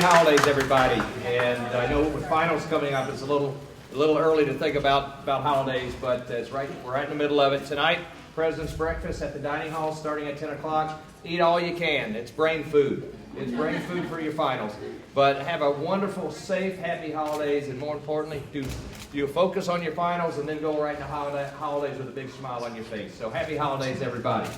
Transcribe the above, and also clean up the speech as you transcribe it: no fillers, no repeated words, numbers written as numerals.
holidays, everybody. And I know with finals coming up, it's a little early to think about holidays, but we're right in the middle of it. Tonight, President's Breakfast at the dining hall starting at 10 o'clock. Eat all you can. It's brain food. It's brain food for your finals. But have a wonderful, safe, happy holidays, and more importantly, do focus on your finals and then go right into holidays with a big smile on your face. So happy holidays, everybody.